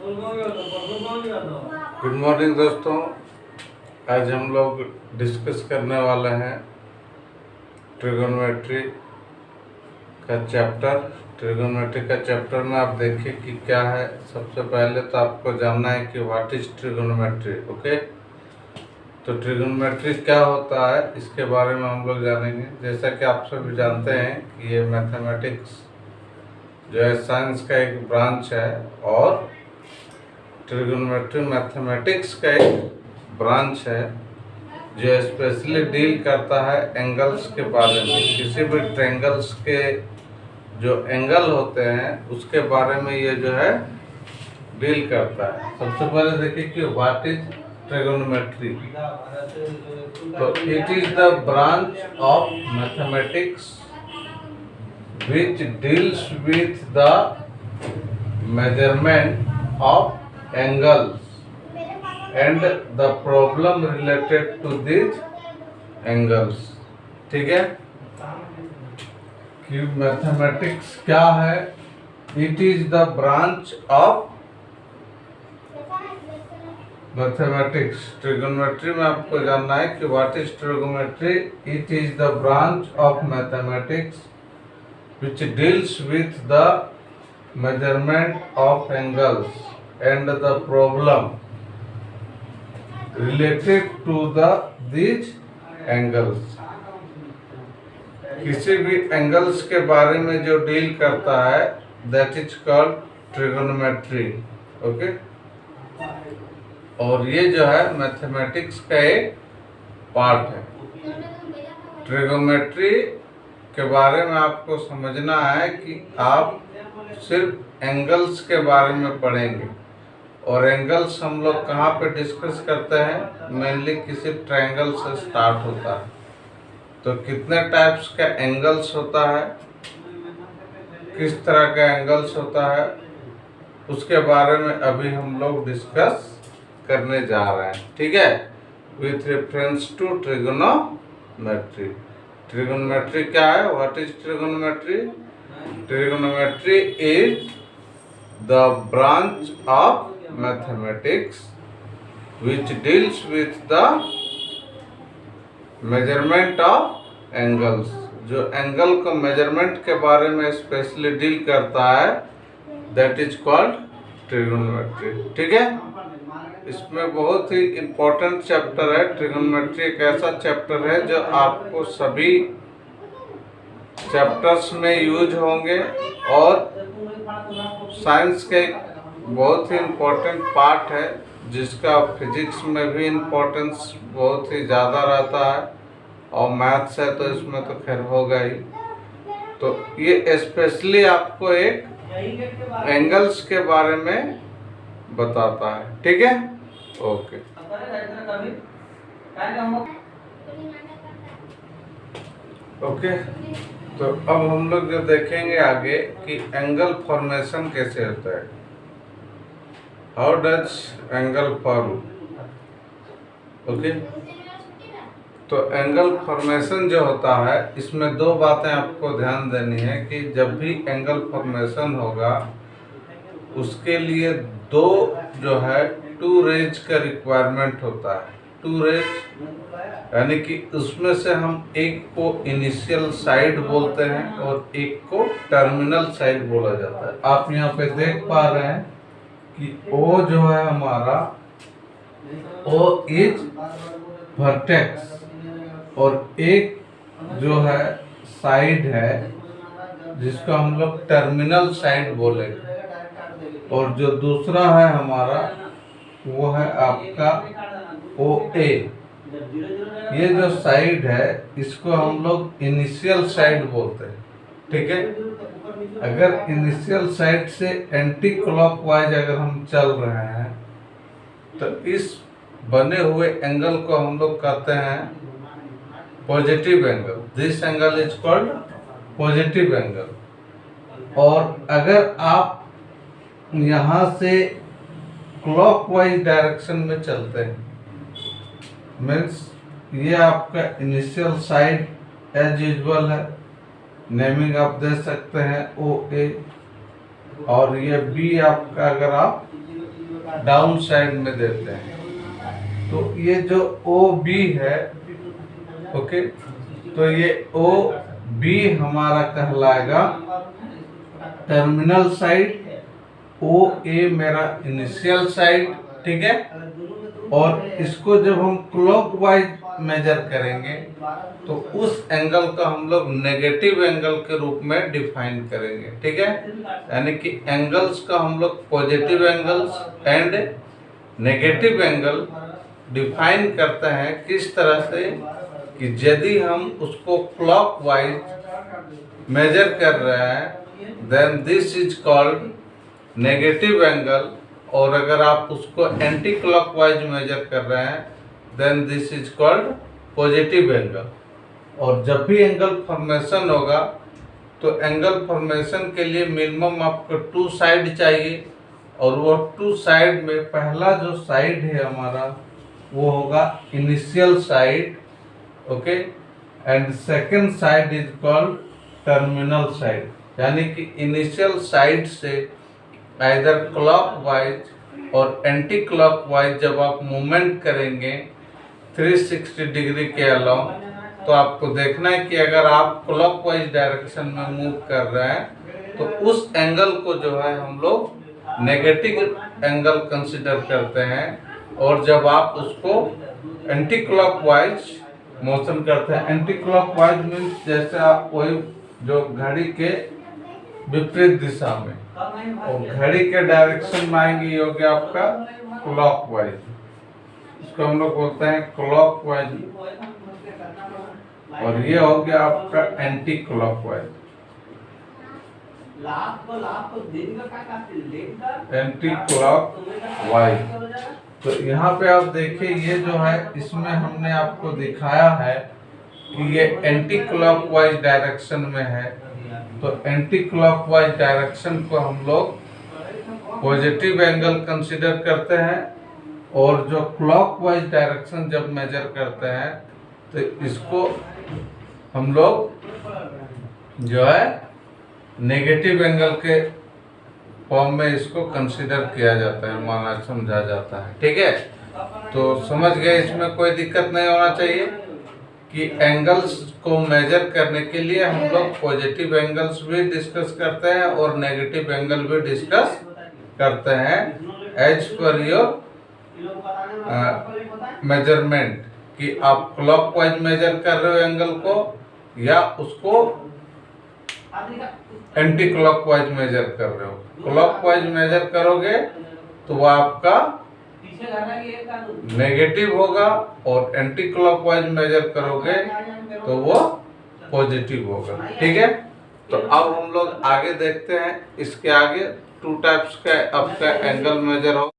Good morning दोस्तों। आज हम लोग डिस्कस करने वाले हैं ट्रिगोनोमेट्री का चैप्टर। ट्रिगोनोमेट्री का चैप्टर में आप देखिए कि क्या है। सबसे पहले तो आपको जानना है कि व्हाट इज ट्रिगोनोमेट्री। ओके, तो ट्रिगोनोमेट्री क्या होता है इसके बारे में हम लोग जानेंगे। जैसा कि आप सभी जानते हैं कि ये मैथमेटिक्स जो है साइंस का एक ब्रांच है और ट्रिगोनोमेट्री मैथमेटिक्स का एक ब्रांच है जो स्पेशली डील करता है एंगल्स के बारे में। किसी भी ट्रायंगल्स के जो एंगल होते हैं उसके बारे में ये जो है डील करता है। सबसे पहले देखिए कि व्हाट इज ट्रिगोनोमेट्री। तो it is the branch of mathematics which deals with the measurement of angles and the problem related to these angles। ठीक है कि मैथमेटिक्स क्या है। It is the branch of mathematics. Trigonometry में आपको जानना है कि what is trigonometry. It is the branch of mathematics which deals with the measurement of angles and the problem related to these angles। किसी भी angles के बारे में जो डील करता है that is called trigonometry। Okay, और ये जो है मैथमेटिक्स का एक पार्ट है। ट्रिगोनोमेट्री के बारे में आपको समझना है कि आप सिर्फ एंगल्स के बारे में पढ़ेंगे और एंगल्स हम लोग कहाँ पे डिस्कस करते हैं, मेनली किसी ट्रायंगल से स्टार्ट होता है। तो कितने टाइप्स का एंगल्स होता है, किस तरह का एंगल्स होता है, उसके बारे में अभी हम लोग डिस्कस करने जा रहे हैं। ठीक है, with reference to trigonometry. Trigonometry क्या है, what is trigonometry. Trigonometry is the branch of mathematics which deals with the measurement of angles। जो एंगल को मेजरमेंट के बारे में स्पेशली डील करता है दैट इज कॉल्ड ट्रिगोनोमेट्री। ठीक है, इसमें बहुत ही इम्पोर्टेंट चैप्टर है। ट्रिगोनोमेट्री एक ऐसा चैप्टर है जो आपको सभी चैप्टर्स में यूज होंगे और साइंस का एक बहुत ही इम्पोर्टेंट पार्ट है जिसका फिजिक्स में भी इम्पोर्टेंस बहुत ही ज़्यादा रहता है और मैथ्स है तो इसमें तो खैर होगा ही। तो ये स्पेशली आपको एक एंगल्स के बारे में बताता है। ठीक है, ओके। ओके, तो अब हम लोग जो देखेंगे आगे कि एंगल फॉर्मेशन कैसे होता है। How does angle form. Okay, तो एंगल फॉर्मेशन जो होता है इसमें दो बातें आपको ध्यान देनी है कि जब भी एंगल फॉर्मेशन होगा उसके लिए दो जो है टू रेज का रिक्वायरमेंट होता है। टू रेज यानी कि उसमें से हम एक को इनिशियल साइड बोलते हैं और एक को टर्मिनल साइड बोला जाता है। आप यहाँ पे देख पा रहे हैं कि O जो है हमारा O इज वर्टेक्स और एक जो है साइड है जिसको हम लोग टर्मिनल साइड बोलेंगे और जो दूसरा है हमारा वो है आपका OA। ये जो साइड है इसको हम लोग इनिशियल साइड बोलते हैं। ठीक है, अगर इनिशियल साइड से एंटी क्लॉकवाइज अगर हम चल रहे हैं तो इस बने हुए एंगल को हम लोग कहते हैं positive angle. This angle is called positive angle. और अगर आप यहाँ से क्लॉकवाइज डायरेक्शन में चलते हैं मीन्स ये आपका इनिशियल साइड एज यूजुअल है, नेमिंग आप दे सकते हैं OA और ये B आपका अगर आप डाउन साइड में देते हैं। तो ये जो ओ बी है, ओके, तो ये ओ बी हमारा कहलाएगा टर्मिनल साइड, ओ ए मेरा इनिशियल साइड, ठीक है। और इसको जब हम क्लॉकवाइज मेजर करेंगे तो उस एंगल का हम लोग नेगेटिव एंगल के रूप में डिफाइन करेंगे, ठीक है। यानी कि एंगल्स का हम लोग positive angles and negative angle define करते हैं किस तरह से कि यदि हम उसको क्लॉकवाइज मेजर कर रहे हैं then this is called negative angle, और अगर आप उसको एंटी क्लॉकवाइज मेजर कर रहे हैं then this is called positive angle. और जब भी एंगल फॉर्मेशन होगा तो एंगल फॉर्मेशन के लिए मिनिमम आपको 2 साइड चाहिए, और वो 2 साइड में पहला जो साइड है हमारा वो होगा initial side, okay, and second side is called terminal side. यानी कि इनिशियल साइड से आइदर क्लॉकवाइज और एंटी क्लॉकवाइज जब आप मूवमेंट करेंगे 360 डिग्री के अलाउ, तो आपको देखना है कि अगर आप क्लॉकवाइज डायरेक्शन में मूव कर रहे हैं तो उस एंगल को जो है हम लोग नेगेटिव एंगल कंसिडर करते हैं, और जब आप उसको एंटी क्लॉकवाइज मोशन करते हैं, एंटी क्लॉकवाइज मीन्स जैसे आप कोई जो घड़ी के विपरीत दिशा में, और घड़ी के डायरेक्शन में आएंगे, ये हो गया आपका क्लॉकवाइज, इसको हम लोग बोलते हैं क्लॉकवाइज, और ये हो गया आपका एंटी क्लॉकवाइज, एंटी क्लॉकवाइज। तो यहाँ पे आप देखिए ये जो है इसमें हमने आपको दिखाया है कि ये एंटी क्लॉकवाइज डायरेक्शन में है, तो एंटी क्लॉकवाइज डायरेक्शन को हम लोग पॉजिटिव एंगल कंसीडर करते हैं, और जो क्लॉकवाइज डायरेक्शन जब मेजर करते हैं तो इसको हम लोग जो है नेगेटिव एंगल के फॉर्म में इसको कंसीडर किया जाता है, माना समझा जाता है, ठीक है। तो समझ गए, इसमें कोई दिक्कत नहीं होना चाहिए कि एंगल्स को मेजर करने के लिए हम लोग पॉजिटिव एंगल्स भी डिस्कस करते हैं और नेगेटिव एंगल भी डिस्कस करते हैं एज पर योर मेजरमेंट, कि आप क्लॉकवाइज मेजर कर रहे हो एंगल को या उसको एंटी क्लॉकवाइज मेजर कर रहे हो। क्लॉकवाइज मेजर करोगे तो वो आपका नेगेटिव होगा, और एंटी क्लॉकवाइज मेजर करोगे तो वो पॉजिटिव होगा, ठीक है। तो अब हम लोग आगे देखते हैं, इसके आगे 2 टाइप्स का आपका एंगल मेजर हो।